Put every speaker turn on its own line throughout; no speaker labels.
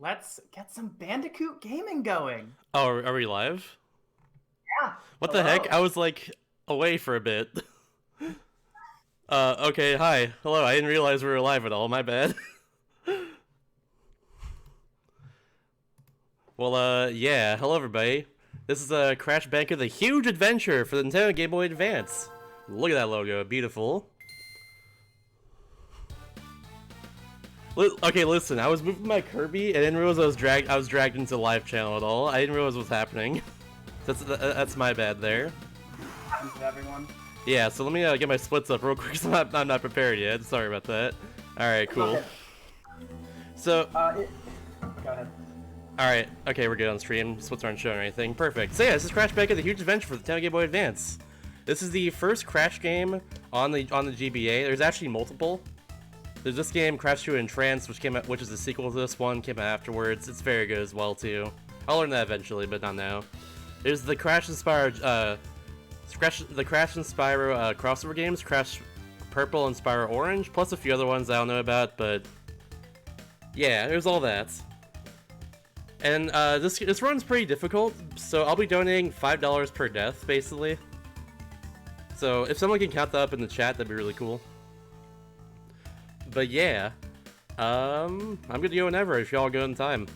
Let's get some Bandicoot gaming going.
Oh, are we live?
Yeah.
What the heck?
Hello.
I was like away for a bit. Okay, hi. Hello, I didn't realize we were live at all, my bad. Well, yeah, hello everybody. This is Crash Bandicoot, the huge adventure for the Nintendo Game Boy Advance. Look at that logo, beautiful. Okay, listen, I was moving my Kirby and didn't realize I was dragged into the live channel at all. I didn't realize what was happening. That's my bad there.
Happens to everyone.
Yeah, so let me get my splits up real quick, so I'm not prepared yet. Sorry about that. Alright, cool.
Okay.
So,
Go ahead.
alright, okay, we're good on stream. Splits aren't showing or anything. Perfect. So yeah, this is Crash Bandicoot, the huge adventure for the Nintendo Game Boy Advance. This is the first Crash game on the GBA. There's actually multiple. There's this game, Crash 2 in Trance, which is the sequel to this one, came out afterwards. It's very good as well too. I'll learn that eventually, but not now. There's the Crash inspired the Crash and Spyro crossover games, Crash Purple and Spyro Orange, plus a few other ones I don't know about, but yeah, there's all that. And this run's pretty difficult, so I'll be donating $5 per death, basically. So if someone can count that up in the chat, that'd be really cool. But yeah, I'm good to go whenever if y'all go in time.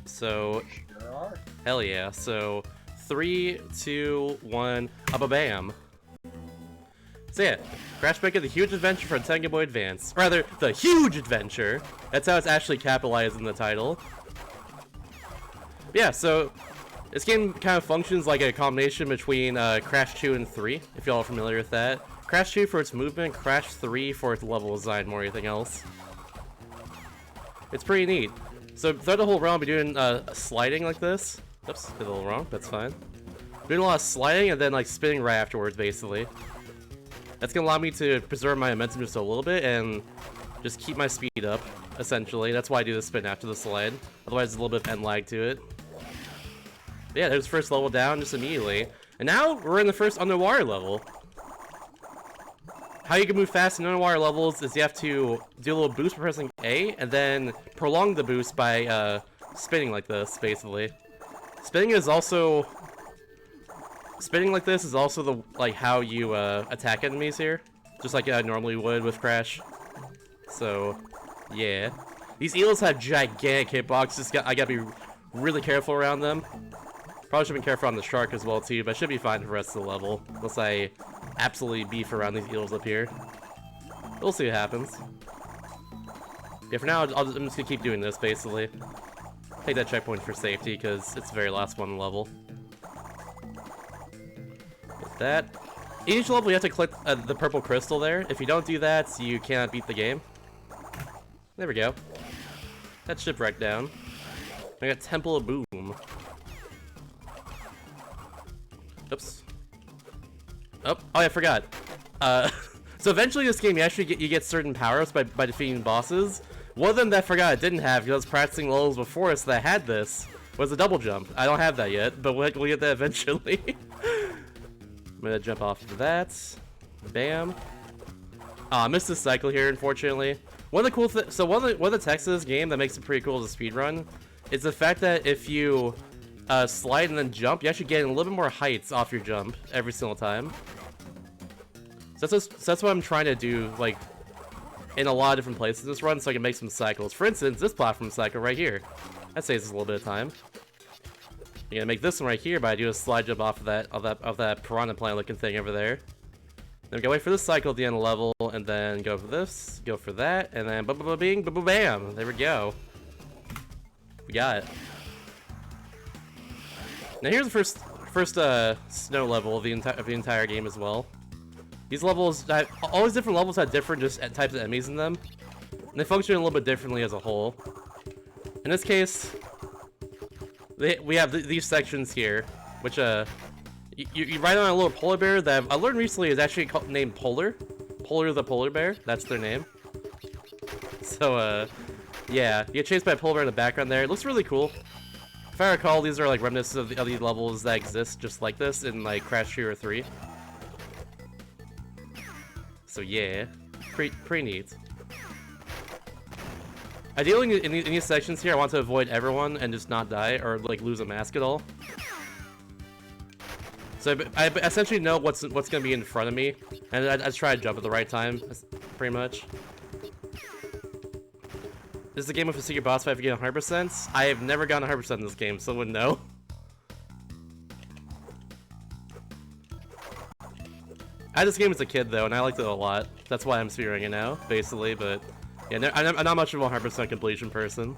So,
Sure are.
hell yeah. So, 3, 2, 1, bam. So yeah, Crash Bandicoot, the huge adventure for Nintendo Game Boy Advance. Rather, the huge adventure. That's how it's actually capitalized in the title. Yeah, so this game kind of functions like a combination between Crash 2 and 3, if y'all are familiar with that. Crash 2 for its movement, Crash 3 for its level design, more than anything else. It's pretty neat. So throughout the whole run, I'll be doing sliding like this. Oops, did a little wrong, that's fine. Doing a lot of sliding and then like spinning right afterwards, basically. That's gonna allow me to preserve my momentum just a little bit and just keep my speed up, essentially. That's why I do the spin after the slide. Otherwise, there's a little bit of end lag to it. But yeah, there's the first level down just immediately. And now we're in the first underwater level. How you can move fast in underwater levels is you have to do a little boost by pressing A, and then prolong the boost by spinning like this, basically. Spinning like this is also the how you attack enemies here, just like I normally would with Crash. So, yeah. These eels have gigantic hitboxes. I gotta be really careful around them. Probably should be careful on the shark as well too, but I should be fine for the rest of the level, unless I absolutely beef around these eels up here. We'll see what happens. Yeah, for now, I'm just gonna keep doing this, basically. Take that checkpoint for safety, because it's the very last one in the level. With that. Each level, you have to click the purple crystal there. If you don't do that, you cannot beat the game. There we go. That shipwrecked down. I got Temple of Boom. Oops. Oh, I forgot. So eventually in this game, you get certain power-ups by defeating bosses. One of them that I forgot I didn't have, because I was practicing levels before us that had this, was a double jump. I don't have that yet, but we'll get that eventually. I'm gonna jump off of that. Bam. Oh, I missed this cycle here, unfortunately. One of the cool things, so one of the texts of this game that makes it pretty cool as a speedrun is the fact that if you slide and then jump, you actually get a little bit more heights off your jump every single time. So that's what I'm trying to do, like, in a lot of different places in this run, so I can make some cycles. For instance, this platform cycle right here. That saves us a little bit of time. You're gonna make this one right here, but I do a slide jump off of that piranha plant looking thing over there. Then we gotta wait for this cycle at the end of the level, and then go for this, go for that, and then bing, bam. There we go. We got it. Now here's the first snow level of the entire game as well. These levels, all these different levels have different types of enemies in them, and they function a little bit differently as a whole. In this case, we have these sections here, which you ride on a little polar bear that I learned recently is actually named Polar. Polar the polar bear, that's their name. So yeah, you get chased by a polar bear in the background there. It looks really cool. If I recall, these are like reminiscent of these levels that exist just like this in like Crash 2 or 3. So yeah, pretty neat. Ideally, in these sections here, I want to avoid everyone and just not die or like lose a mask at all. So I essentially know what's gonna be in front of me, and I just try to jump at the right time, pretty much. This is a game with a secret boss fight if you get 100%. I have never gotten 100% in this game, so I wouldn't know. I had this game as a kid though, and I liked it a lot. That's why I'm speedrunning it now, basically. But yeah, I'm not much of a 100% completion person.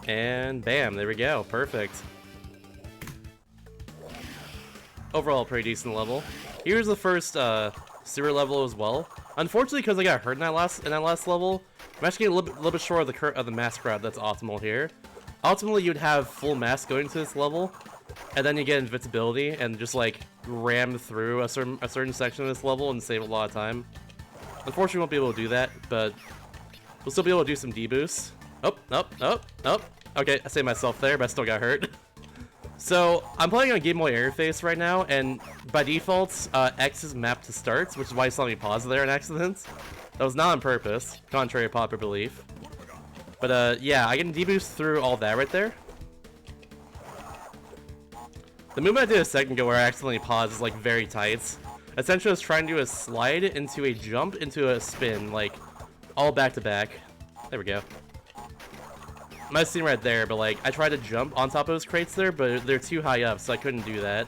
And bam, there we go, perfect. Overall, pretty decent level. Here's the first sewer level as well. Unfortunately, because I got hurt in that last level, I'm actually getting a little bit short of the mask route that's optimal here. Ultimately, you'd have full mask going to this level, and then you get invincibility and just like ram through a certain section of this level and save a lot of time. Unfortunately, we won't be able to do that, but we'll still be able to do some deboosts. Oh. Okay, I saved myself there, but I still got hurt. So, I'm playing on Game Boy interface right now, and by default, X is mapped to starts, which is why you saw me pause there in accident. That was not on purpose, contrary to popular belief. But, yeah, I can deboost through all that right there. The movement I did a second ago where I accidentally paused is, like, very tight. Essentially, I was trying to do a slide into a jump into a spin, like, all back to back. There we go. Might have seen right there, but like I tried to jump on top of those crates there, but they're too high up, so I couldn't do that.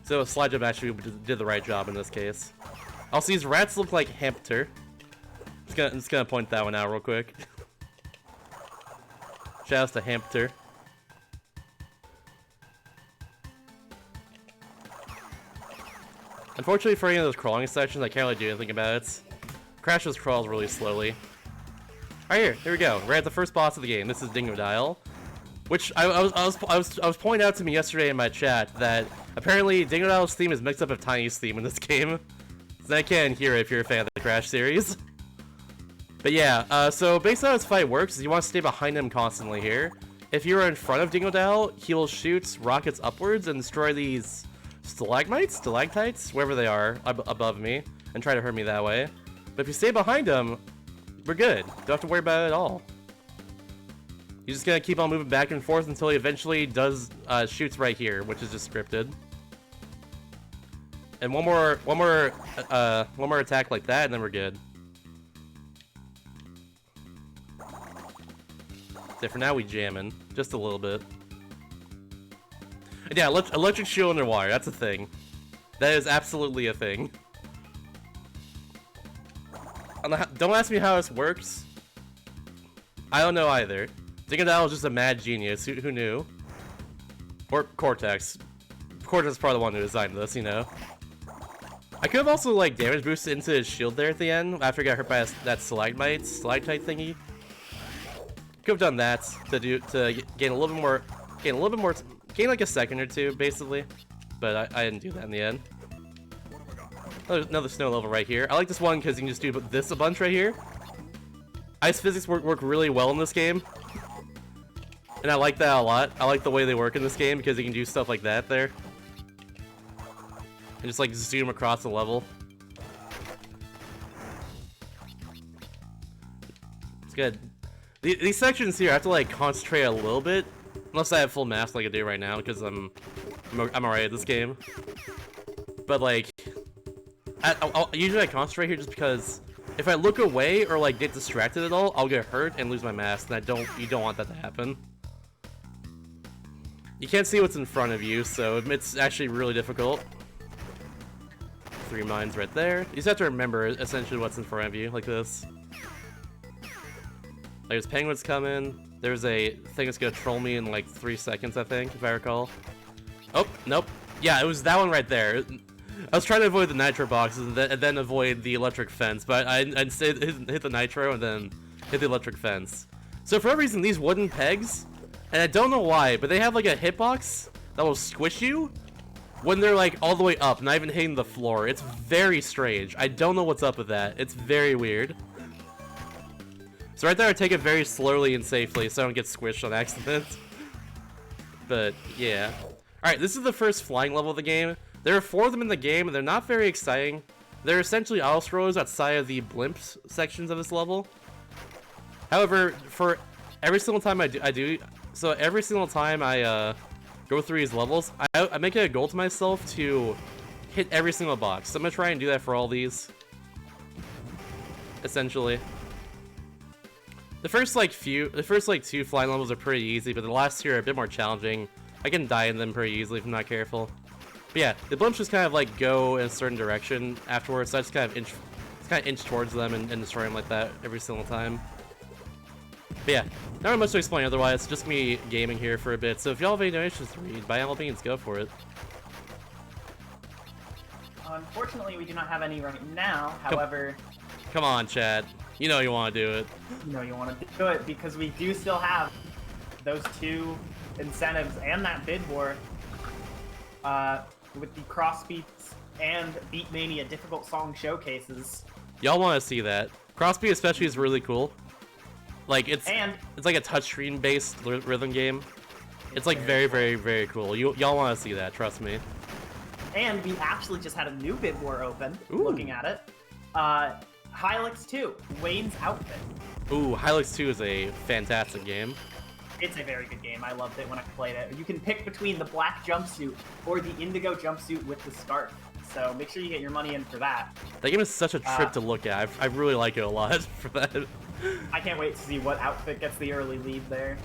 So a slide jump actually did the right job in this case. Also, these rats look like hamster. I'm just gonna point that one out real quick. Shoutouts to hamster. Unfortunately, for any of those crawling sections, I can't really do anything about it. Crash just crawls really slowly. Alright, here we go. We're at the first boss of the game. This is Dingle Dial, which I was pointing out to me yesterday in my chat that apparently Dingle Dial's theme is mixed up with Tiny's theme in this game. So I can't hear it if you're a fan of the Crash series. But yeah, so basically how this fight works is you want to stay behind him constantly here. If you're in front of Dingle Dial, he will shoot rockets upwards and destroy these stalactites, wherever they are above me, and try to hurt me that way. But if you stay behind him, we're good. Don't have to worry about it at all. You're just gonna keep on moving back and forth until he eventually does shoots right here, which is just scripted. And one more attack like that, and then we're good. So for now, we jamming just a little bit. And yeah, electric shield underwater. That's a thing. That is absolutely a thing. Don't ask me how this works. I don't know either. Dingle Dial is just a mad genius. Who knew? Or Cortex. Cortex is probably the one who designed this, you know. I could have also like damage boosted into his shield there at the end after I got hurt by that stalagtite thingy. Could have done that to gain a little bit more, gain like a second or two basically, but I didn't do that in the end. Another snow level right here. I like this one because you can just do this a bunch right here. Ice physics work really well in this game. And I like that a lot. I like the way they work in this game because you can do stuff like that there. And just like zoom across the level. It's good. These sections here, I have to like concentrate a little bit. Unless I have full mask like I do right now because I'm alright at this game. But like... usually I concentrate here just because if I look away or like get distracted at all, I'll get hurt and lose my mask, and you don't want that to happen. You can't see what's in front of you, so it's actually really difficult. 3 mines right there. You just have to remember essentially what's in front of you, like this. There's penguins coming. There's a thing that's gonna troll me in like 3 seconds, I think, if I recall. Oh, nope. Yeah, it was that one right there. I was trying to avoid the nitro boxes and then avoid the electric fence, but I instead hit the nitro and then hit the electric fence. So for whatever reason, these wooden pegs, and I don't know why, but they have like a hitbox that will squish you when they're like all the way up, not even hitting the floor. It's very strange. I don't know what's up with that. It's very weird. So right there, I take it very slowly and safely so I don't get squished on accident. But yeah. Alright, this is the first flying level of the game. There are 4 of them in the game, and they're not very exciting. They're essentially auto-scrollers outside of the blimps sections of this level. However, for every single time I do, so every single time I go through these levels, I make it a goal to myself to hit every single box. So I'm gonna try and do that for all these. Essentially. The first like 2 flying levels are pretty easy, but the last 2 are a bit more challenging. I can die in them pretty easily if I'm not careful. But yeah, the blimps just kind of like go in a certain direction afterwards, so I just kind of inch towards them and destroy them like that every single time. But yeah, not really much to explain otherwise, just me gaming here for a bit. So if y'all have any donations to read, by all means, go for it.
Unfortunately, we do not have any right now. However,
come on, Chad. You know you want to do it.
You know you want to do it because we do still have those 2 incentives and that bid war with the Cross Beats and Beat Mania difficult song showcases.
Y'all want to see that. Crossbeat especially is really cool. Like it's like a touchscreen based rhythm game. It's like very, very, very cool. Y'all want to see that, trust me.
And we actually just had a new bid war open.
Ooh.
Looking at it. Hylix 2, Wayne's Outfit.
Ooh, Hylix 2 is a fantastic game.
It's a very good game. I loved it when I played it. You can pick between the black jumpsuit or the indigo jumpsuit with the scarf. So make sure you get your money in for that.
That game is such a trip to look at. I really like it a lot for that.
I can't wait to see what outfit gets the early lead there.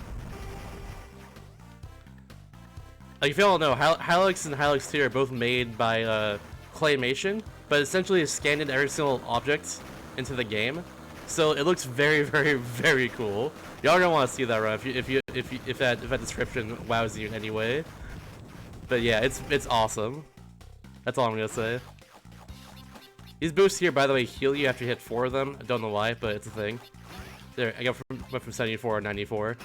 Like, if y'all don't know, Hylix and Hylix 2 are both made by Claymation, but essentially it's scanned in every single object into the game. So it looks very, very, very cool. Y'all are gonna want to see that run if that description wows you in any way. But yeah, it's awesome. That's all I'm gonna say. These boosts here, by the way, heal you after you hit 4 of them. I don't know why, but it's a thing. There, I went from 74 to 94.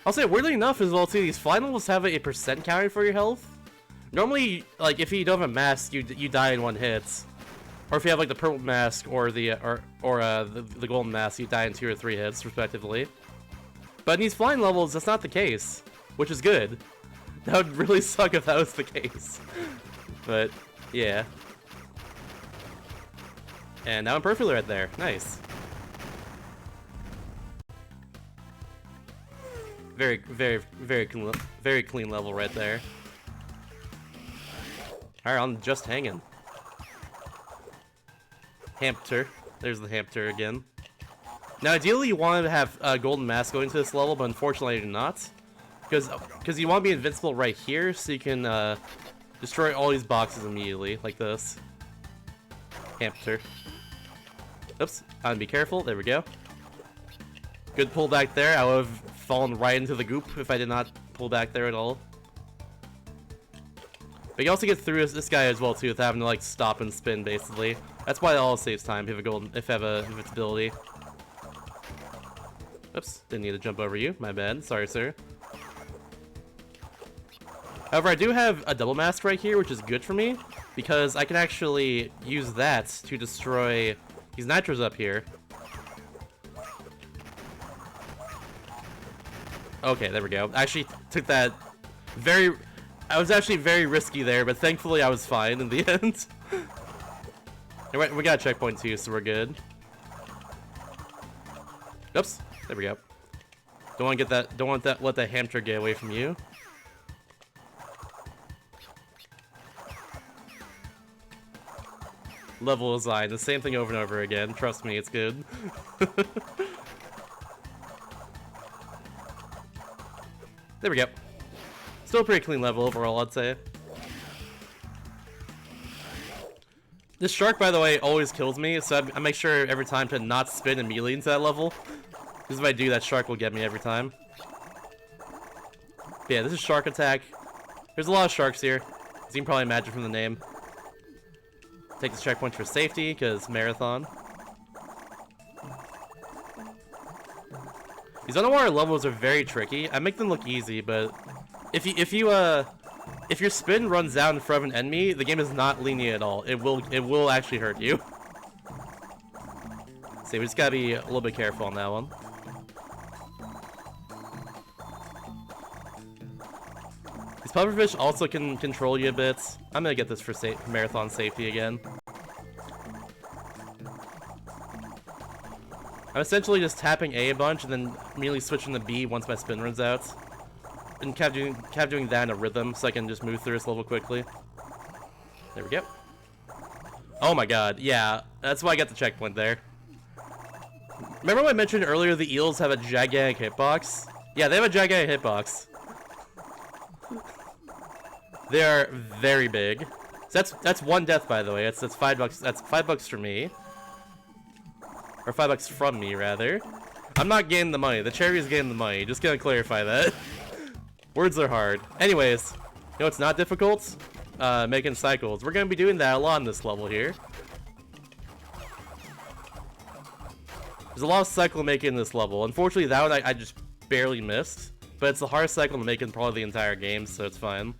I'll say, weirdly enough as well too, these fly levels have a percent counter for your health. Normally, like if you don't have a mask, you die in 1 hit. Or if you have like the purple mask or the golden mask, you die in 2 or 3 hits respectively. But in these flying levels, that's not the case, which is good. That would really suck if that was the case. But yeah. And now I'm perfectly right there. Nice. Very, very, very clean level right there. Alright, I'm just hanging. Hamster. There's the hamster again. Now, ideally, you want to have a golden mask going into this level, but unfortunately, I do not. Because you want to be invincible right here, so you can destroy all these boxes immediately, like this. Hamster. Oops, I'm gonna be careful. There we go. Good pull back there. I would have fallen right into the goop if I did not pull back there at all. But you also get through this guy as well too, without having to like stop and spin basically. That's why it all saves time if you have invincibility. Oops, didn't need to jump over you. My bad. Sorry, sir. However, I do have a double mask right here, which is good for me because I can actually use that to destroy these nitros up here. Okay, there we go. I actually took that I was actually very risky there, but thankfully I was fine in the end. We got a checkpoint too, so we're good. Oops, there we go. Don't want to get that. Don't want that. Let that hamster get away from you. Level design, the same thing over and over again. Trust me, it's good. There we go. Still a pretty clean level overall, I'd say. This shark, by the way, always kills me, so I make sure every time to not spin immediately into that level. Because if I do, that shark will get me every time. But yeah, this is shark attack. There's a lot of sharks here, as you can probably imagine from the name. Take this checkpoint for safety, because marathon. These underwater levels are very tricky. I make them look easy, but if your spin runs out in front of an enemy, the game is not lenient at all. It will actually hurt you. So we just gotta be a little bit careful on that one. These pufferfish also can control you a bit. I'm gonna get this for marathon safety again. I'm essentially just tapping A bunch and then immediately switching to B once my spin runs out. And kept doing that in a rhythm so I can just move through this level quickly. There we go. Oh my god, yeah, that's why I got the checkpoint there. Remember what I mentioned earlier, the eels have a gigantic hitbox? Yeah, they have a gigantic hitbox. They are very big. So that's one death, by the way. That's $5. That's $5 for me. Or $5 from me, rather. I'm not getting the money. The cherry is getting the money. Just gonna clarify that. Words are hard. Anyways, you know what's not difficult? Making cycles. We're gonna be doing that a lot in this level here. There's a lot of cycle making in this level. Unfortunately, that one I just barely missed. But it's the hardest cycle to make in probably the entire game, so it's fine.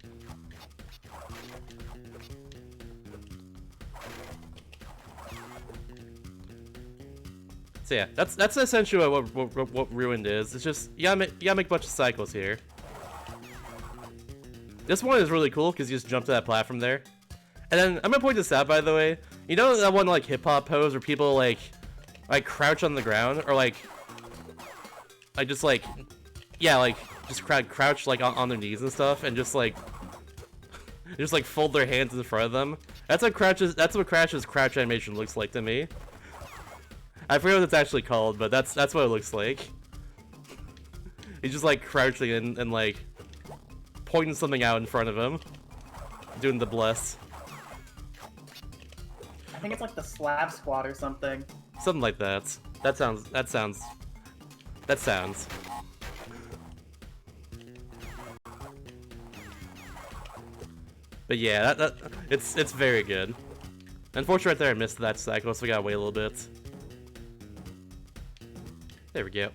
So yeah, that's essentially what Ruined is. It's just you gotta make a bunch of cycles here. This one is really cool because you just jump to that platform there. And then I'm gonna point this out, by the way. You know that one like hip hop pose where people like crouch on the ground or like just like just crouch like on their knees and stuff and just like fold their hands in front of them. That's what Crash's crouch animation looks like to me. I forget what it's actually called, but that's what it looks like. He's just like crouching and like pointing something out in front of him, doing the bless.
I think it's like the slab squat or something.
Something like that. That sounds. But yeah, it's very good. Unfortunately, right there I missed that cycle, so we gotta wait a little bit. There we go.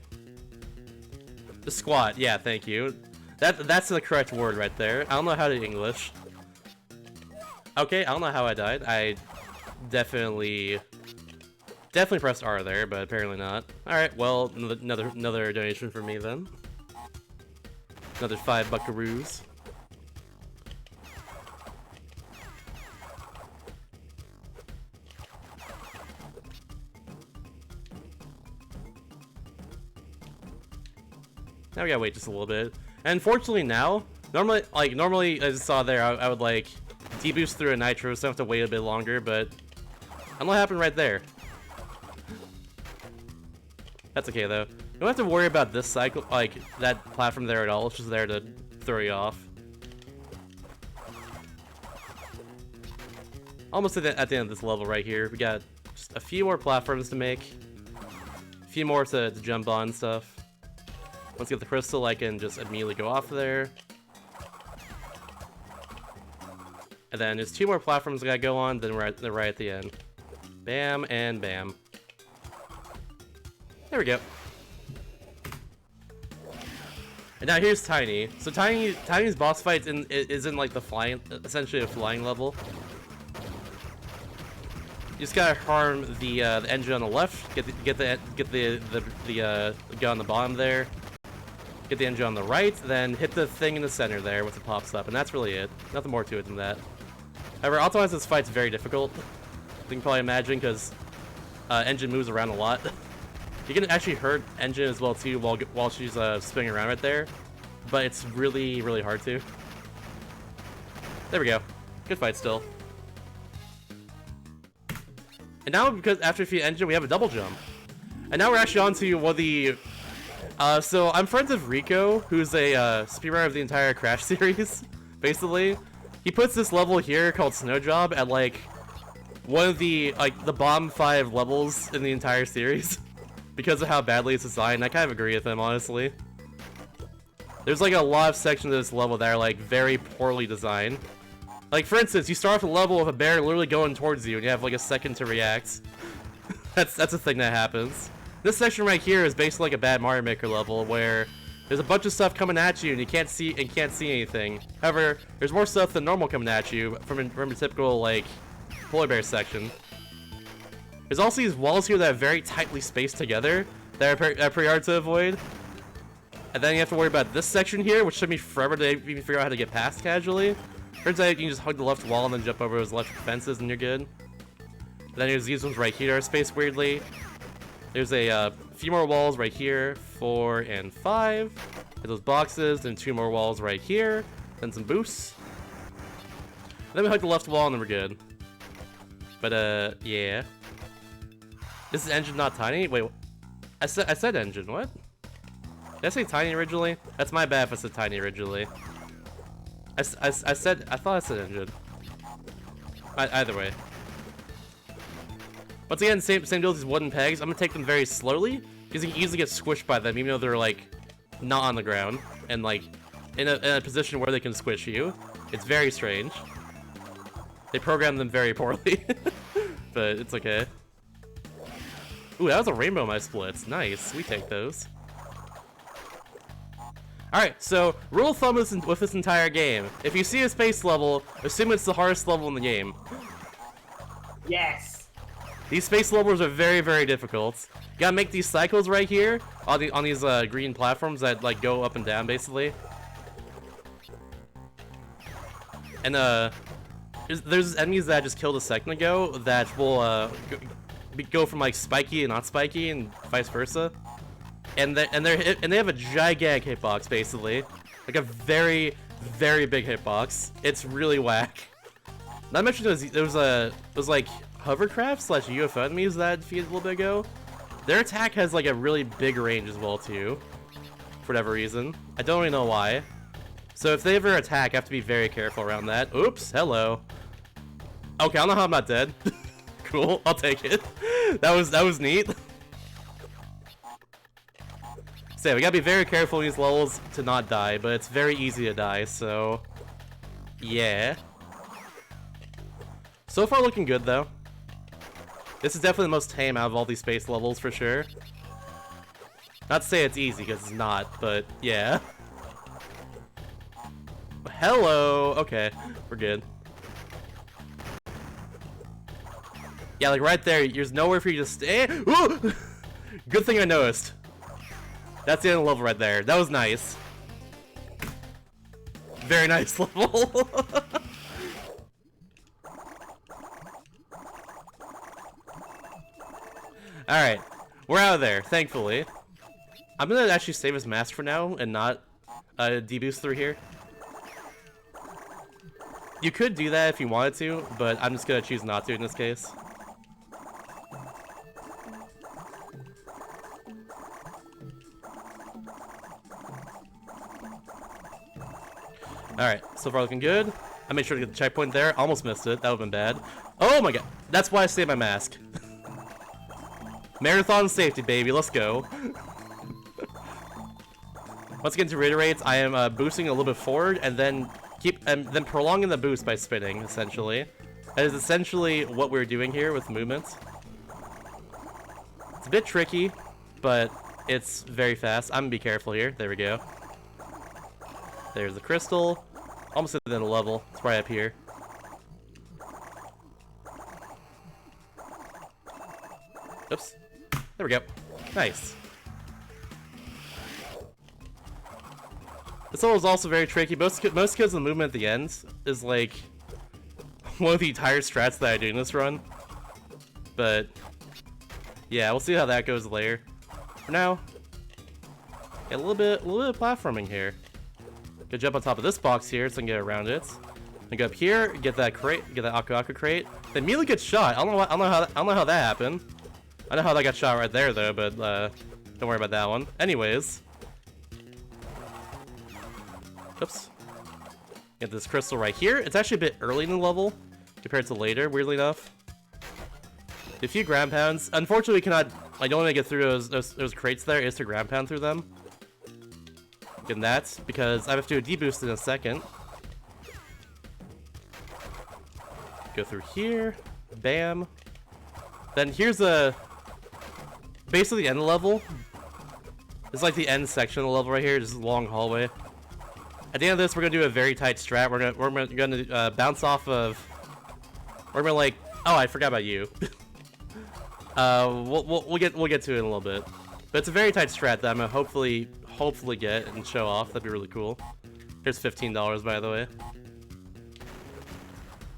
The squat, yeah, thank you. That's the correct word right there. I don't know how to English. Okay, I don't know how I died. I definitely pressed R there, but apparently not. Alright, well, another donation for me then. Another 5 buckaroos. Now we gotta wait just a little bit. And unfortunately now, normally as you saw there, I would like deboost through a nitro, so I have to wait a bit longer, but I don't know what happened right there. That's okay though. You don't have to worry about this cycle, like that platform there at all. It's just there to throw you off. Almost at the end of this level right here. We got just a few more platforms to make. A few more to jump on and stuff. Once you get the crystal, I can just immediately go off there. And then there's 2 more platforms I gotta go on, then they're right at the end. Bam and bam. There we go. And now here's Tiny. So Tiny's boss fight is in like the flying, essentially a flying level. You just gotta harm the engine on the left, get the gun on the bottom there. Get the engine on the right, then hit the thing in the center there once it pops up, and that's really it. Nothing more to it than that. However, otherwise this fight's very difficult. You can probably imagine, because engine moves around a lot. You can actually hurt engine as well too while she's spinning around right there, but it's really, really hard to. There we go. Good fight still. And now, because after defeat engine, we have a double jump. And now we're actually on to one of the... so I'm friends with Rico, who's a speedrunner of the entire Crash series, basically. He puts this level here called Snow Job at like one of the bottom 5 levels in the entire series because of how badly it's designed. I kind of agree with him, honestly. There's like a lot of sections of this level that are like very poorly designed. Like for instance, you start off a level with a bear literally going towards you and you have like a second to react. That's a thing that happens. This section right here is basically like a bad Mario Maker level where there's a bunch of stuff coming at you and you can't see anything. However, there's more stuff than normal coming at you from a typical like polar bear section. There's also these walls here that are very tightly spaced together that are pretty hard to avoid. And And then you have to worry about this section here, which took me forever to even figure out how to get past casually. Turns out you can just hug the left wall and then jump over those electric fences and you're good. And then there's these ones right here are spaced weirdly. There's a few more walls right here, 4 and 5. There's those boxes, and 2 more walls right here. Then some boosts. And then we hug the left wall and then we're good. But yeah. This is engine not tiny? Wait, I said engine, what? Did I say tiny originally? That's my bad if I said tiny originally. I thought I said engine. Either way. Once again, same deal with these wooden pegs. I'm gonna take them very slowly, because you can easily get squished by them, even though they're like not on the ground and like in a position where they can squish you. It's very strange. They programmed them very poorly, but it's okay. Ooh, that was a rainbow in my splits. Nice, we take those. Alright, so rule of thumb with this entire game. If you see a space level, assume it's the hardest level in the game.
Yes!
These space levels are very, very difficult. You gotta make these cycles right here on these green platforms that like go up and down basically. And there's enemies that I just killed a second ago that will go from like spiky and not spiky and vice versa. And they have a gigantic hitbox basically, like a very, very big hitbox. It's really whack. Not to mention those like hovercraft / UFO enemies that I defeated a little bit ago. Their attack has like a really big range as well too, for whatever reason. I don't really know why. So if they ever attack, I have to be very careful around that. Oops, hello. Okay, I don't know how I'm not dead. Cool, I'll take it. That was neat. So yeah, we gotta be very careful in these levels to not die, but it's very easy to die, so yeah. So far looking good though. This is definitely the most tame out of all these space levels for sure. Not to say it's easy, because it's not, but yeah. Hello! Okay, we're good. Yeah, like right there, there's nowhere for you to stay. Ooh! Good thing I noticed. That's the end of the level right there. That was nice. Very nice level. Alright, we're out of there, thankfully. I'm gonna actually save his mask for now and not deboost through here. You could do that if you wanted to, but I'm just gonna choose not to in this case. Alright, so far looking good. I made sure to get the checkpoint there. Almost missed it. That would've been bad. Oh my god. That's why I saved my mask. Marathon safety, baby. Let's go. Once again, to reiterate, I am boosting a little bit forward and then then prolonging the boost by spinning, essentially. That is essentially what we're doing here with movements. It's a bit tricky, but it's very fast. I'm gonna be careful here. There we go. There's the crystal. Almost at the end of the level. It's right up here. Oops. There we go. Nice. This level is also very tricky. Most because of the movement at the end is like one of the entire strats that I do in this run. But yeah, we'll see how that goes later. For now, yeah, a little bit of platforming here. Go jump on top of this box here so I can get around it. And go up here, get that crate, get that Aku Aku crate. Then immediately get shot. I don't know how that happened. I know how that got shot right there though, but don't worry about that one. Anyways. Oops. Get this crystal right here. It's actually a bit early in the level compared to later, weirdly enough. A few ground pounds. Unfortunately, we cannot. I don't want to get through those crates there. Is to ground pound through them. Getting that because I have to do a deboost in a second. Go through here. Bam. Then here's basically the end of the level. It's like the end section of the level right here. Just a long hallway. At the end of this, we're gonna do a very tight strat. We're gonna bounce off of. We're gonna like. Oh, I forgot about you. We'll get to it in a little bit. But it's a very tight strat that I'm gonna hopefully hopefully get and show off. That'd be really cool. Here's $15, by the way.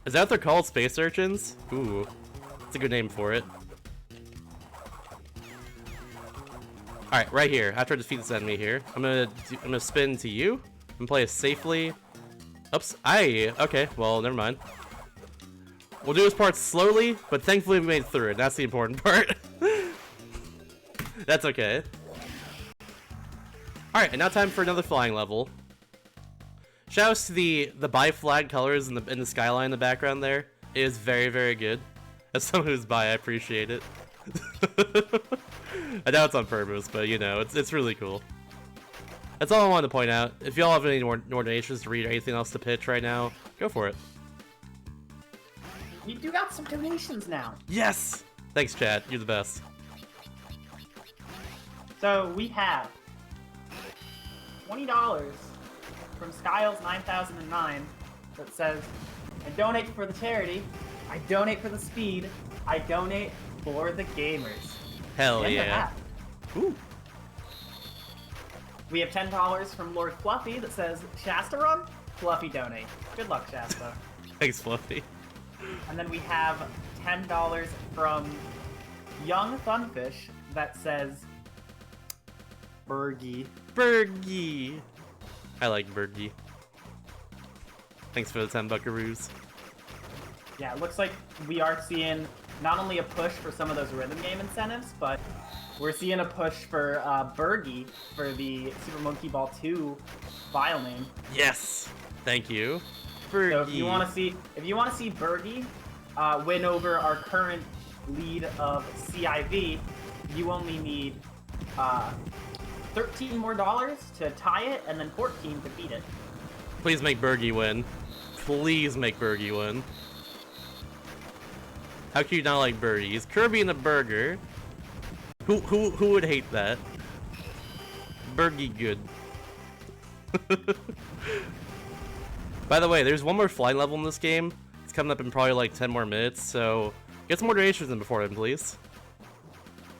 Is that what they're called? Space urchins? Ooh, that's a good name for it. Alright, right here. After I defeat this enemy here, I'm gonna spin to you and play it safely. Oops, okay, well, never mind. We'll do this part slowly, but thankfully we made it through it. That's the important part. That's okay. Alright, and now time for another flying level. Shoutouts to the bi-flag colors in the skyline in the background there. It is very, very good. As someone who's bi, I appreciate it. I know it's on purpose, but you know, it's really cool. That's all I wanted to point out. If y'all have any more donations to read or anything else to pitch right now, go for it.
You do got some donations now.
Yes! Thanks, chat. You're the best.
So we have $20 from Skiles9009 that says, I donate for the charity, I donate for the speed, I donate for the gamers.
Hell yeah. Ooh.
We have $10 from Lord Fluffy that says, Shasta run? Fluffy donate. Good luck, Shasta.
Thanks, Fluffy.
And then we have $10 from Young Funfish that says, Bergie.
Bergie. I like Bergie. Thanks for the 10 buckaroos.
Yeah, it looks like we are seeing not only a push for some of those rhythm game incentives, but we're seeing a push for Bergie for the Super Monkey Ball 2 file name.
Yes, thank you, Bergie.
So if you want to see Bergie win over our current lead of CIV, you only need $13 more to tie it, and then 14 to beat it.
Please make Bergie win. Please make Bergie win. How can you not like Bergie? Is Kirby in a burger? Who would hate that? Bergie good. By the way, there's one more flying level in this game. It's coming up in probably like 10 more minutes, so get some more donations in before then, please.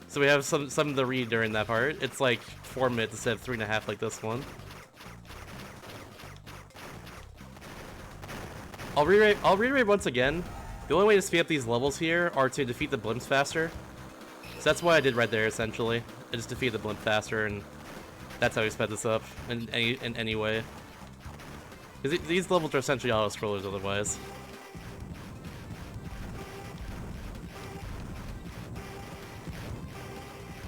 So we have something to read during that part. It's like 4 minutes instead of 3.5 like this one. I'll reiterate once again. The only way to speed up these levels here are to defeat the blimps faster. So that's what I did right there, essentially. I just defeated the blimp faster, and that's how we sped this up in any way. Because these levels are essentially auto-scrollers otherwise.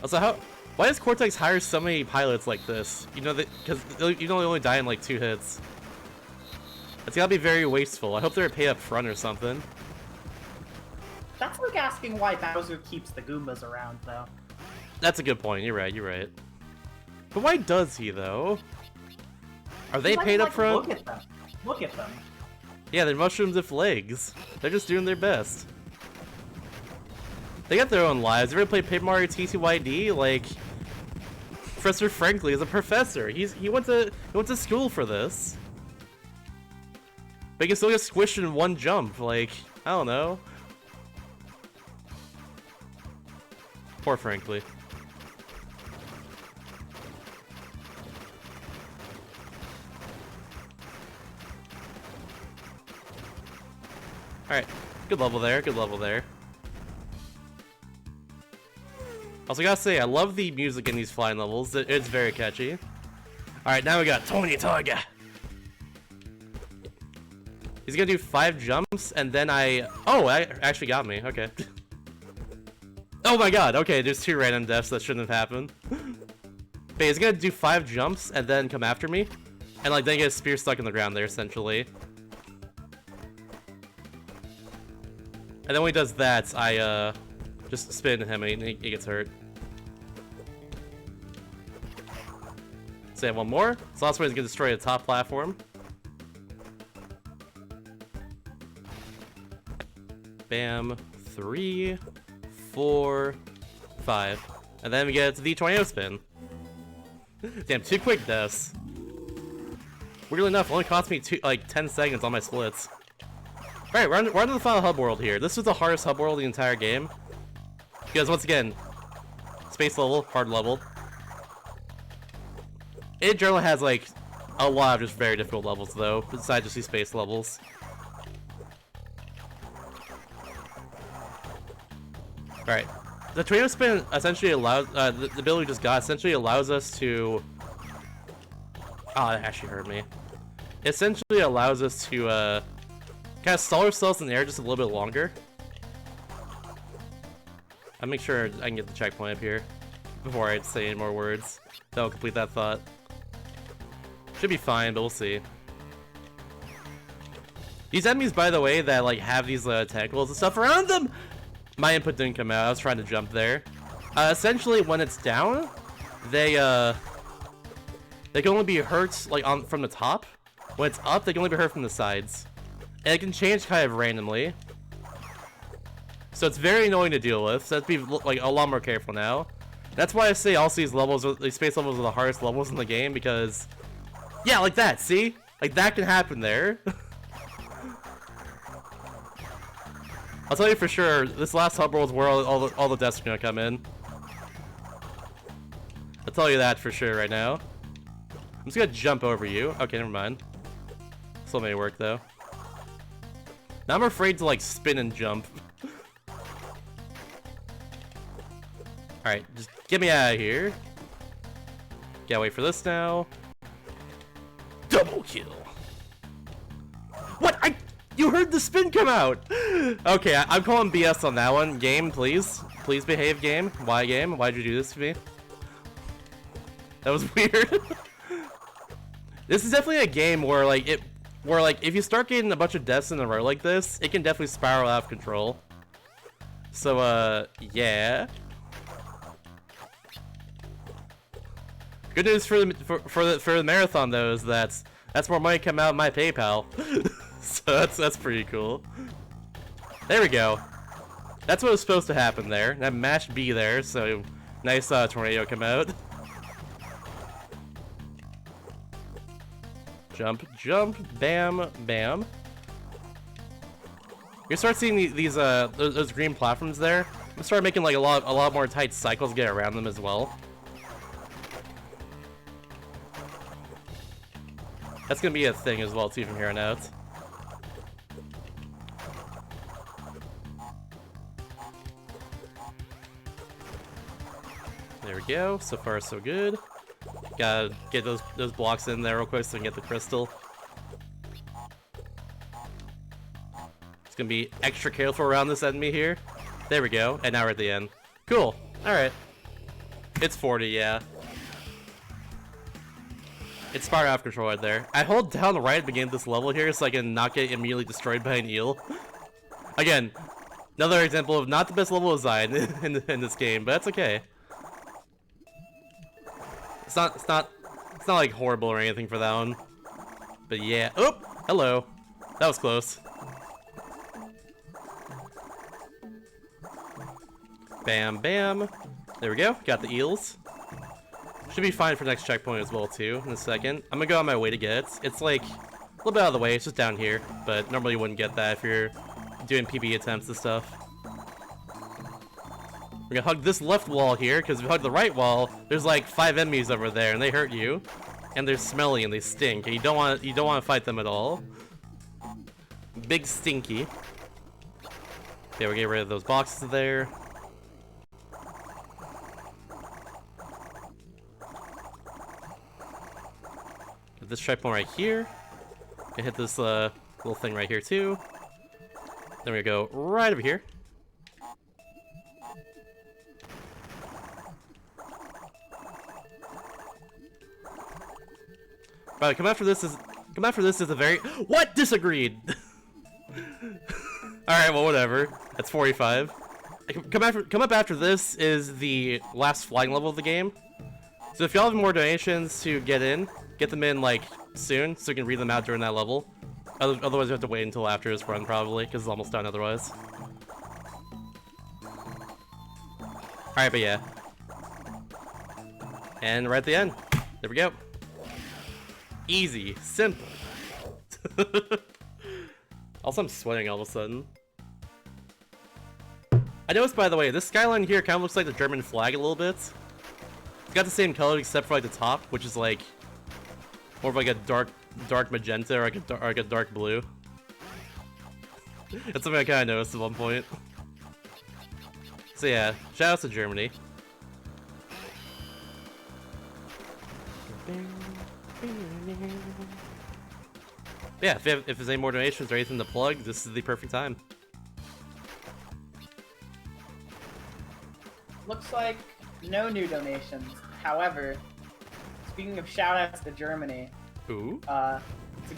Also, why does Cortex hire so many pilots like this? You know, because you know they only die in like 2 hits. It's gotta be very wasteful. I hope they're paid up front or something.
That's like asking why Bowser keeps the Goombas around, though.
That's a good point. You're right. You're right. But why does he, though? Are they paid up front?
Look at them. Look at them.
Yeah, they're mushrooms with legs. They're just doing their best. They got their own lives. You ever play Paper Mario TTYD? Like, Professor Frankly is a professor. He went to school for this. But he can still get squished in one jump. Like, I don't know. Poor Frankly. Alright, good level there, good level there. Also gotta say, I love the music in these flying levels. It's very catchy. Alright, now we got Tony Tiger. He's gonna do 5 jumps, and then oh, actually got me, okay. Oh my god, okay, there's 2 random deaths that shouldn't have happened. But he's gonna do 5 jumps, and then come after me. And like, then get a spear stuck in the ground there, essentially. And then when he does that, I just spin him and he gets hurt. So yeah, one more. So last one is gonna destroy the top platform. Bam. 3, 4, 5. And then we get the tornado spin. Damn, 2 quick deaths. Weirdly enough, it only cost me 10 seconds on my splits. Alright, we're on to the final hub world here. This was the hardest hub world of the entire game. Because once again, space level, hard level. It generally has like a lot of just very difficult levels though, besides just these space levels. Alright. The tornado spin essentially allows, the ability we just got essentially allows us to... Oh, that actually hurt me. It essentially allows us to, kind of stall ourselves in the air just a little bit longer. I'll make sure I can get the checkpoint up here before I say any more words. That'll complete that thought. Should be fine, but we'll see. These enemies, by the way, that like have these tentacles and stuff around them, my input didn't come out. I was trying to jump there. Essentially, when it's down, they can only be hurt like from the top. When it's up, they can only be hurt from the sides, and it can change kind of randomly. So it's very annoying to deal with. So let's be like a lot more careful now. That's why I say also these levels, these space levels, are the hardest levels in the game because, yeah, like that. See, like that can happen there. I'll tell you for sure, this last hub world is where all the deaths are gonna come in. I'll tell you that for sure right now. I'm just gonna jump over you. Okay, never mind. Still may work though. Now I'm afraid to like spin and jump. Alright, just get me out of here. Gotta wait for this now. Double kill. What? You heard the spin come out! Okay, I'm calling BS on that one. Game, please. Please behave, game. Why, game? Why'd you do this to me? That was weird. This is definitely a game where, like, if you start getting a bunch of deaths in a row like this, it can definitely spiral out of control. So, yeah. Good news for the marathon though is that's more money coming out of my PayPal. So that's pretty cool. There we go. That's what was supposed to happen there. That mashed B there, so nice tornado come out. Jump, jump, bam, bam. You start seeing these those green platforms there. I'm start making like a lot more tight cycles to get around them as well. That's gonna be a thing as well too from here on out. There we go. So far so good. Gotta get those blocks in there real quick so we can get the crystal. It's gonna be extra careful around this enemy here. There we go. And now we're at the end. Cool. Alright. It's 40, yeah. It's far out of control right there. I hold down right at the beginning of this level here so I can not get immediately destroyed by an eel. Again, another example of not the best level design in this game, but that's okay. It's not like horrible or anything for that one. But yeah. Oh, hello. That was close. Bam, bam. There we go. Got the eels. Should be fine for next checkpoint as well too in a second. I'm gonna go on my way to get it. It's like a little bit out of the way, it's just down here, but normally you wouldn't get that if you're doing PB attempts and stuff. We're gonna hug this left wall here, because if you hug the right wall, there's like 5 enemies over there and they hurt you. And they're smelly and they stink, and you don't want to fight them at all. Big stinky. Okay, we'll get rid of those boxes there. This checkpoint right here. Gonna hit this little thing right here too. Then we go right over here. Right, come after this is a very what disagreed. All right, well whatever. That's 45. Come up after this is the last flying level of the game. So if y'all have more donations to get them in like soon, so you can read them out during that level. Otherwise, you have to wait until after this run probably, because it's almost done otherwise. All right, but yeah. And right at the end, there we go. Easy, simple. Also, I'm sweating all of a sudden. I noticed, by the way, this skyline here kind of looks like the German flag a little bit. It's got the same color except for like the top, which is like More of like a dark magenta or like a dark blue. That's something I kind of noticed at one point. So yeah, shout out to Germany. Yeah, if there's any more donations or anything to plug, this is the perfect time.
Looks like no new donations. However, speaking of shoutouts to Germany,
Ooh.
It's a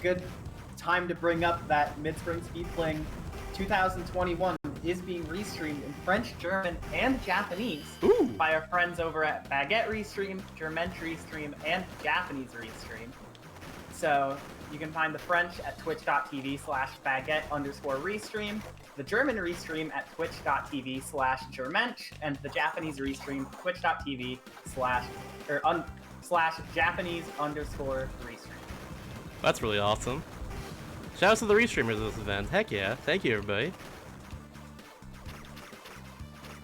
good time to bring up that Mid-Spring Speedfling 2021 is being restreamed in French, German, and Japanese by our friends over at Baguette Restream, Germench Restream, and Japanese Restream. So you can find the French at twitch.tv/baguette_restream, the German Restream at twitch.tv/Germench, and the Japanese Restream twitch.tv/Japanese_Restream.
That's really awesome. Shout out to the Restreamers of this event. Heck yeah. Thank you, everybody.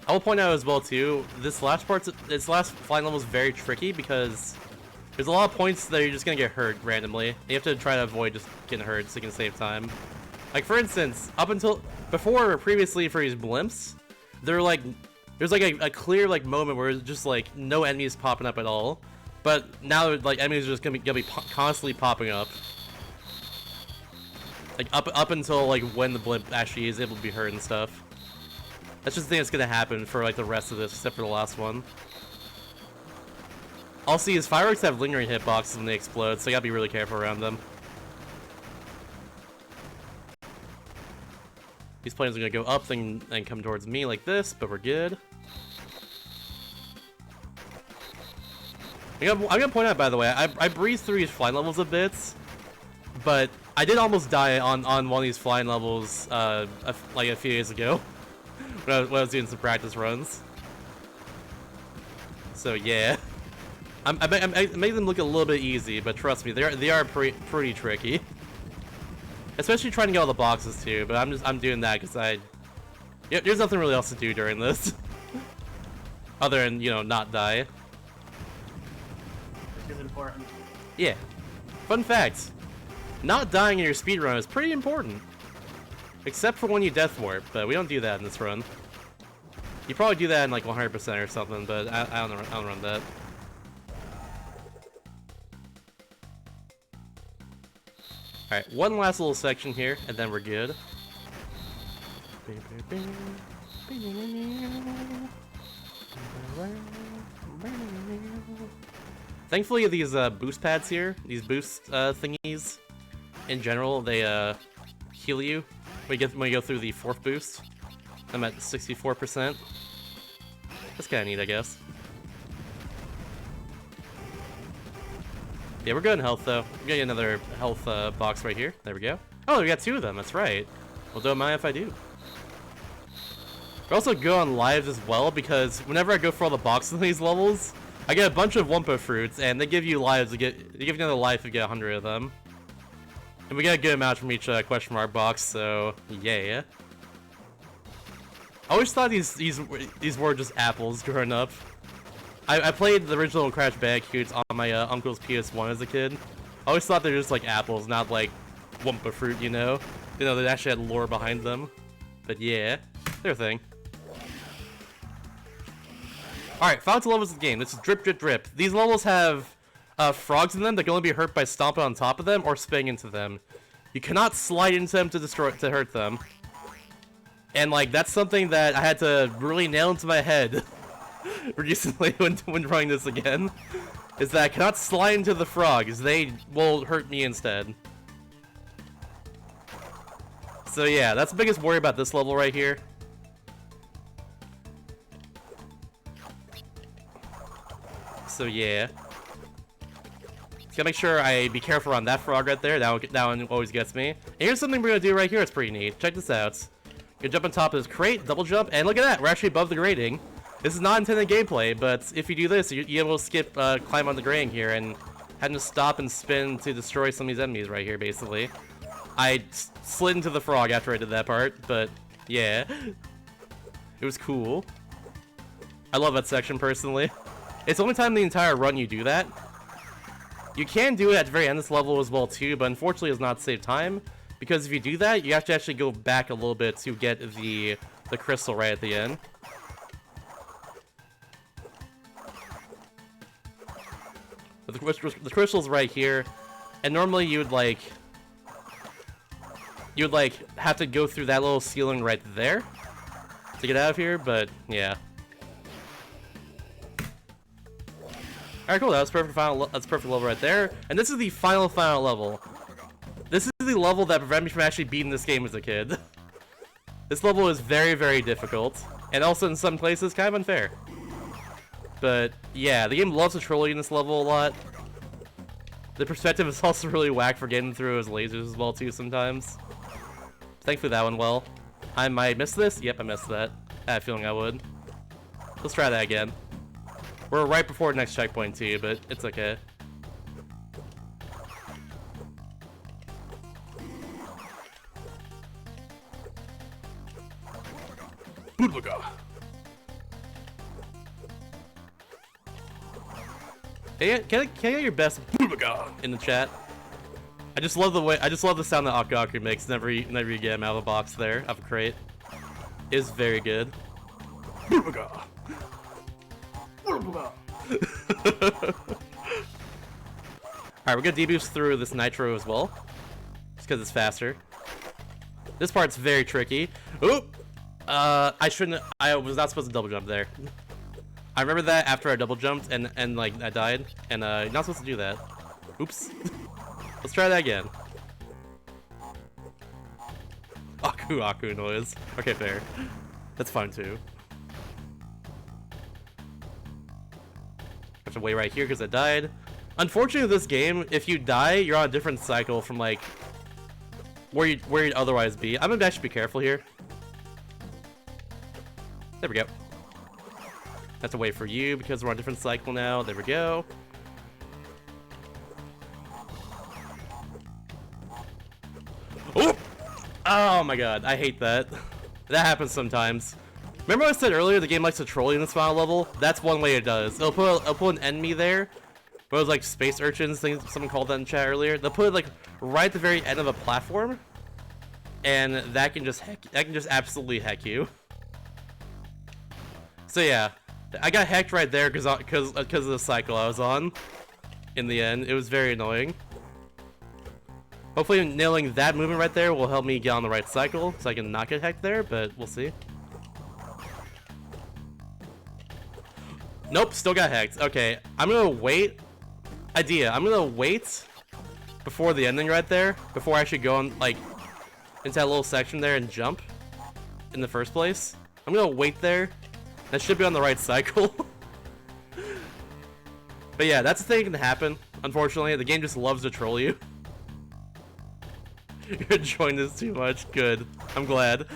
I will point out as well, too, this last flying level is very tricky because there's a lot of points that you're just gonna get hurt randomly. You have to try to avoid just getting hurt so you can save time. Like, for instance, previously for these blimps, there's like a clear like moment where it's just like no enemies popping up at all. But now like enemies are just gonna be constantly popping up. Like up until like when the blimp actually is able to be hurt and stuff. That's just the thing that's gonna happen for like the rest of this, except for the last one. All see is fireworks have lingering hitboxes when they explode, so you gotta be really careful around them. These planes are gonna go up and come towards me like this, but we're good. I'm gonna point out, by the way, I breezed through these flying levels a bit, but I did almost die on one of these flying levels like a few days ago when I was doing some practice runs. So yeah, I made them look a little bit easy, but trust me, they are pretty tricky. Especially trying to get all the boxes too, but I'm doing that because there's nothing really else to do during this, other than, you know, not die.
Which is important.
Yeah. Fun fact: not dying in your speedrun is pretty important, except for when you death warp. But we don't do that in this run. You probably do that in like 100% or something, but I don't run that. Alright, one last little section here, and then we're good. Thankfully, these boost pads here, these boost thingies, in general, they heal you when you go through the 4th boost. I'm at 64%. That's kind of neat, I guess. Yeah, we're good in health, though. We got another health box right here. There we go. Oh, we got 2 of them. That's right. Well, don't mind if I do. We're also good on lives as well, because whenever I go for all the boxes in these levels, I get a bunch of Wumpa fruits, and they give you lives. They give you another life if you get 100 of them. And we get a good amount from each question mark box, so yeah. I always thought these were just apples growing up. I played the original Crash Bandicoots on my uncle's PS1 as a kid. I always thought they were just like apples, not like Wumpa fruit, you know? You know, they actually had lore behind them. But yeah, they're a thing. Alright, final 2 levels of the game. This is Drip Drip Drip. These levels have frogs in them that can only be hurt by stomping on top of them or spinning into them. You cannot slide into them to hurt them. And like, that's something that I had to really nail into my head recently when trying this again. Is that I cannot slide into the frogs. They will hurt me instead. So yeah, that's the biggest worry about this level right here. So yeah. Just gotta make sure I be careful on that frog right there. That one always gets me. And here's something we're gonna do right here. It's pretty neat. Check this out. You jump on top of this crate, double jump, and look at that. We're actually above the grating. This is not intended gameplay, but if you do this, you're able to skip climb on the grating here and having to stop and spin to destroy some of these enemies right here, basically. I slid into the frog after I did that part, but yeah. It was cool. I love that section, personally. It's the only time in the entire run you do that. You can do it at the very end of this level as well too, but unfortunately it's not save time, because if you do that, you have to actually go back a little bit to get the crystal right at the end. But the crystal's right here, and normally you would like have to go through that little ceiling right there to get out of here, but yeah. Alright, cool, that's perfect level right there. And this is the final level. This is the level that prevented me from actually beating this game as a kid. This level is very, very difficult, and also in some places kind of unfair. But yeah, the game loves to troll you in this level a lot. The perspective is also really whack for getting through his lasers as well too sometimes. Thankfully that went well. I might miss this? Yep, I missed that. I had a feeling I would. Let's try that again. We're right before the next checkpoint too, but it's okay. Bootbaga. Can I get your best Bootbaga in the chat? I just love the sound that Aku Aku makes whenever you get him out of a box there, out of a crate. It's very good. Bootbaga. Alright, we're gonna deboost through this nitro as well, just because it's faster. This part's very tricky. Oop! I was not supposed to double jump there. I remember that after I double jumped and like I died, and you're not supposed to do that. Oops. Let's try that again. Aku Aku noise. Okay, fair. That's fine too. I have to wait right here because I died. Unfortunately, this game, if you die, you're on a different cycle from like where you'd otherwise be. I'm gonna actually be careful here. There we go. Have to wait for you because we're on a different cycle now. There we go. Oh! Oh my god, I hate that. That happens sometimes. Remember I said earlier the game likes to troll you in this final level? That's one way it does. It'll put an enemy there. But it was like space urchins, someone called that in chat earlier. They'll put it like right at the very end of a platform. And that can just absolutely heck you. So yeah, I got hecked right there because of the cycle I was on. In the end, it was very annoying. Hopefully nailing that movement right there will help me get on the right cycle so I can not get hecked there, but we'll see. Nope, still got hacked. Okay, I'm gonna wait. Idea, I'm gonna wait before the ending right there, before I actually go on, like, into that little section there and jump in the first place. I'm gonna wait there. That should be on the right cycle. But yeah, that's the thing that can happen. Unfortunately, the game just loves to troll you. You're enjoying this too much. Good. I'm glad.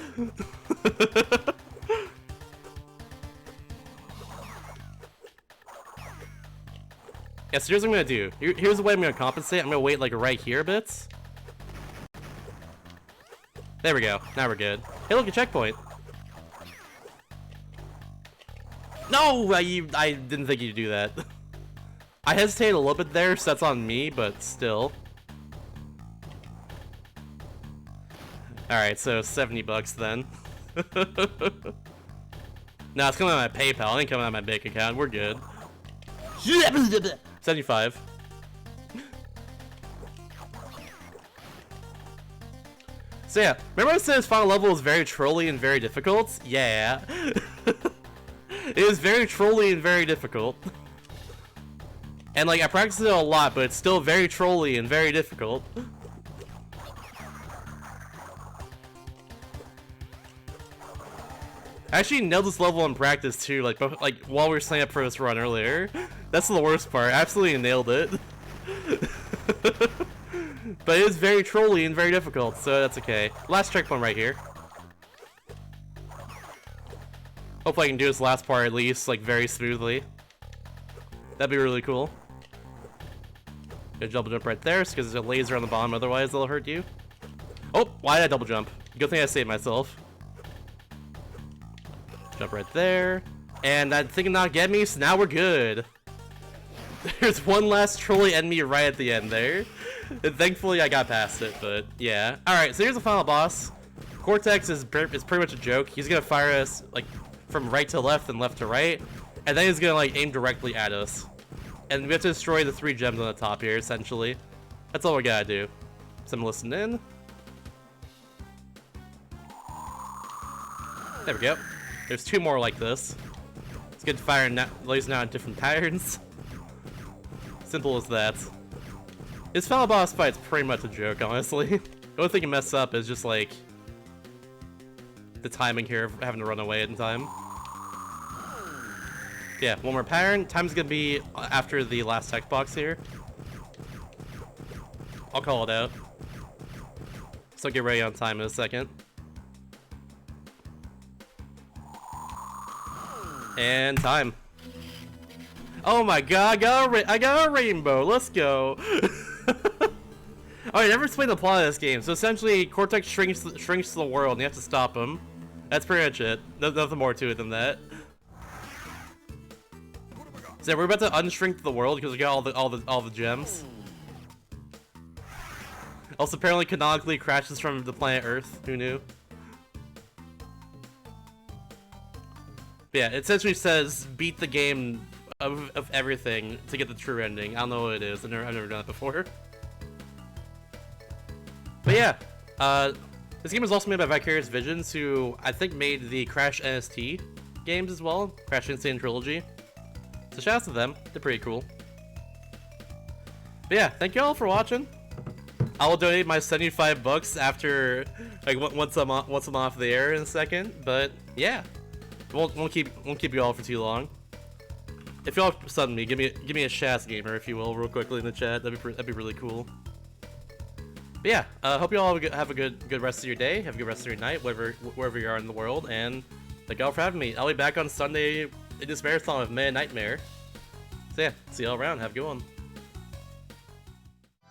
Yeah, so here's what I'm gonna do. Here's the way I'm gonna compensate. I'm gonna wait like right here a bit. There we go. Now we're good. Hey, look, a checkpoint. No, I didn't think you'd do that. I hesitated a little bit there, so that's on me, but still. Alright, so 70 bucks then. No, it's coming out of my PayPal. It ain't coming out of my bank account. We're good. 75. So yeah, remember I said this final level was very trolly and very difficult? Yeah. It is very trolly and very difficult. And like, I practiced it a lot, but it's still very trolly and very difficult. I actually nailed this level in practice too, like while we were setting up for this run earlier. That's the worst part. I absolutely nailed it. But it is very trolly and very difficult, so that's okay. Last checkpoint right here. Hopefully I can do this last part at least, like, very smoothly. That'd be really cool. Gonna double jump right there, because there's a laser on the bottom, otherwise they'll hurt you. Oh, why did I double jump? Good thing I saved myself. Jump right there. And that thing did not get me, so now we're good. There's one last trolley enemy right at the end there. And thankfully I got past it, but yeah. Alright, so here's the final boss. Cortex is pretty much a joke. He's gonna fire us like from right to left and left to right, and then he's gonna like aim directly at us. And we have to destroy the 3 gems on the top here, essentially. That's all we gotta do. So I'm listening in. There we go. There's 2 more like this. It's good to fire lasers now in different patterns. Simple as that. His final boss fight's pretty much a joke, honestly. The only thing you mess up is just like the timing here of having to run away in time. Yeah, one more pattern. Time's gonna be after the last text box here. I'll call it out. So get ready on time in a second. And time. Oh my god, I got a rainbow. Let's go. Alright, never explained the plot of this game. So essentially, Cortex shrinks the world, and you have to stop him. That's pretty much it. Nothing more to it than that. So yeah, we're about to unshrink the world because we got all the gems. Also, apparently, canonically crashes from the planet Earth. Who knew? But yeah, it essentially says beat the game of everything to get the true ending. I don't know what it is. I've never done it before. But yeah, this game was also made by Vicarious Visions, who I think made the Crash NST games as well, Crash Insane Trilogy. So shout out to them, they're pretty cool. But yeah, thank you all for watching. I will donate my 75 bucks after, like, once I'm off the air in a second. But yeah, won't keep you all for too long. If y'all sudden me, give me a Shaz gamer, if you will, real quickly in the chat. That'd be really cool. But yeah, hope you all have a good rest of your day, have a good rest of your night, wherever you are in the world, and thank y'all for having me. I'll be back on Sunday in this marathon of Man Nightmare. So yeah, see y'all around. Have a good one.